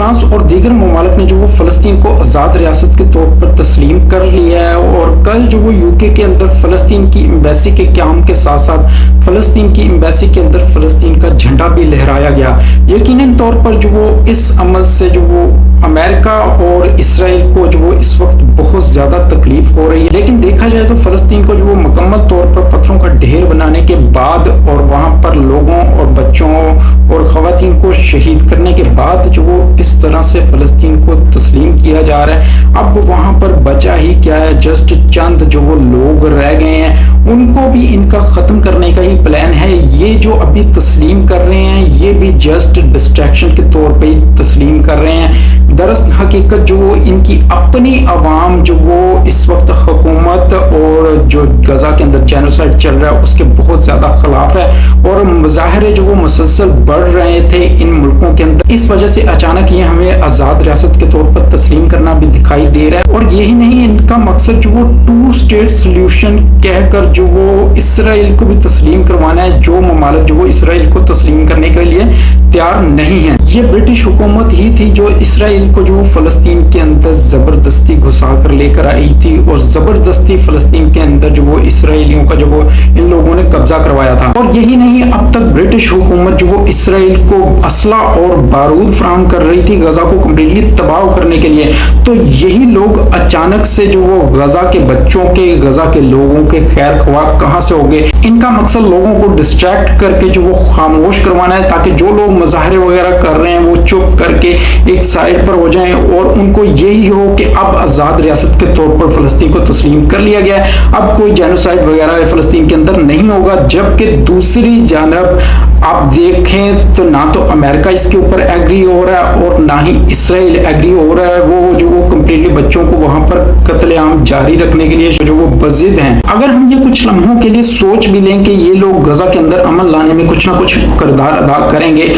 France और दीगर ममालिक ने जो वो फ़लस्तीन को आज़ाद रियासत के तौर पर तस्लीम कर लिया है और कल जो वो यूके के अंदर फ़लस्तीन की एम्बेसी के क़याम के साथ साथ फ़लस्तीन की एम्बेसी के अंदर फ़लस्तीन का झंडा भी लहराया गया। यकीनन तौर पर जो वो इस अमल से जो वो अमेरिका और इसराइल को जो वो इस वक्त बहुत ज़्यादा तकलीफ हो रही है, लेकिन देखा जाए तो फ़लस्तीन को जो वो मुकम्मल तौर पर पत्थरों का ढेर बनाने के बाद और वहाँ पर लोगों और बच्चों और ख़वातीन को शहीद करने के बाद जो वो इस तरह से फ़लस्तीन को तस्लीम किया जा रहा है, अब वहाँ पर बचा ही क्या है, जस्ट चंद जो वो लोग रह गए हैं उनको भी इनका ख़त्म करने का ही प्लान है। ये जो अभी तस्लीम कर रहे हैं ये भी जस्ट डिस्ट्रैक्शन के तौर पे ही तस्लीम कर रहे हैं। दरअसल हकीकत जो वो इनकी अपनी आवाम जो वो इस वक्त हुकूमत और जो गजा के अंदर जेनोसाइड चल रहा है उसके बहुत ज़्यादा खिलाफ है और मुजाहरे जो वो मुसलसल बढ़ रहे थे इन मुल्कों के अंदर। इस वजह से अचानक ये हमें आज़ाद रियासत के तौर पर तस्लीम करना भी दिखाई दे रहा है। और यही नहीं, इनका मकसद जो वो 2 स्टेट सोल्यूशन कहकर जो वो इसराइल को भी तस्लीम करवाना है, जो ममालिक जो वो इसराइल को तस्लीम करने के लिए तैयार नहीं है। ये ब्रिटिश हुकूमत ही थी जो इसराइल को जो फ़लस्तीन के अंदर ज़बरदस्ती घुसा कर लेकर आई थी और ज़बरदस्ती फ़लस्तीन के अंदर जो वो इसराइलियों का जो वो इन लोगों ने कब्जा करवाया था। और यही नहीं, अब तक ब्रिटिश हुकूमत जो वो इसराइल को असला और बारूद फराहम कर रही थी गजा को कम्प्लीटली तबाह करने के लिए। तो यही लोग अचानक से जो वो गजा के बच्चों के, गजा के लोगों के खैर ख्वाह कहाँ से हो गए। इनका मकसद लोगों को डिस्ट्रैक्ट करके जो वो खामोश करवाना है ताकि जो लोग मुजाहरे वगैरह कर रहे हैं वो चुप करके एक साइड पर हो जाएं और उनको यही हो कि अब आज़ाद रियासत के तौर पर फ़लस्तीन को तस्लीम कर लिया गया है, अब कोई जेनोसाइड वगैरह फ़लस्तीन के अंदर नहीं होगा। जबकि दूसरी जानब आप देखें तो ना तो अमेरिका इसके ऊपर एग्री हो रहा है और ना ही इसराइल एग्री हो रहा है। वो कम्प्लीटली बच्चों को वहां पर कत्लेआम जारी रखने के लिए जो वो बज़िद हैं। अगर हम ये कुछ लम्हों के लिए सोच भी लें कि ये लोग गजा के अंदर अमल लाने में कुछ ना कुछ किरदार अदा करेंगे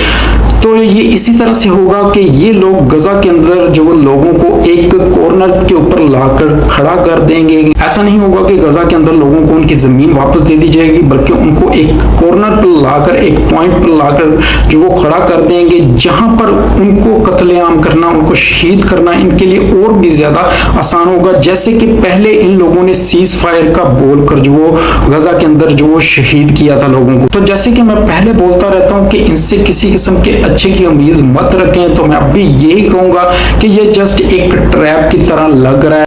तो ये इसी तरह से होगा कि ये लोग गजा के अंदर जो लोगों को एक कॉर्नर के ऊपर लाकर खड़ा कर देंगे। ऐसा नहीं होगा कि गजा के अंदर लोगों को उनकी जमीन वापस दे दी जाएगी, बल्कि उनको एक कॉर्नर पर लाकर, एक पॉइंट पर लाकर जो वो खड़ा कर देंगे जहां पर उनको कत्लेआम करना, उनको शहीद करना इनके लिए और भी ज्यादा आसान होगा। जैसे कि पहले इन लोगों ने सीज फायर का बोलकर जो वो गजा के अंदर जो वो शहीद किया था लोगों को। तो जैसे कि मैं पहले बोलता रहता हूँ कि इनसे किसी किस्म के अच्छे की उम्मीद मत रखें, तो मैं अब भी यही कहूंगा कि ये जस्ट एक ट्रैप की तरह लग रहा है।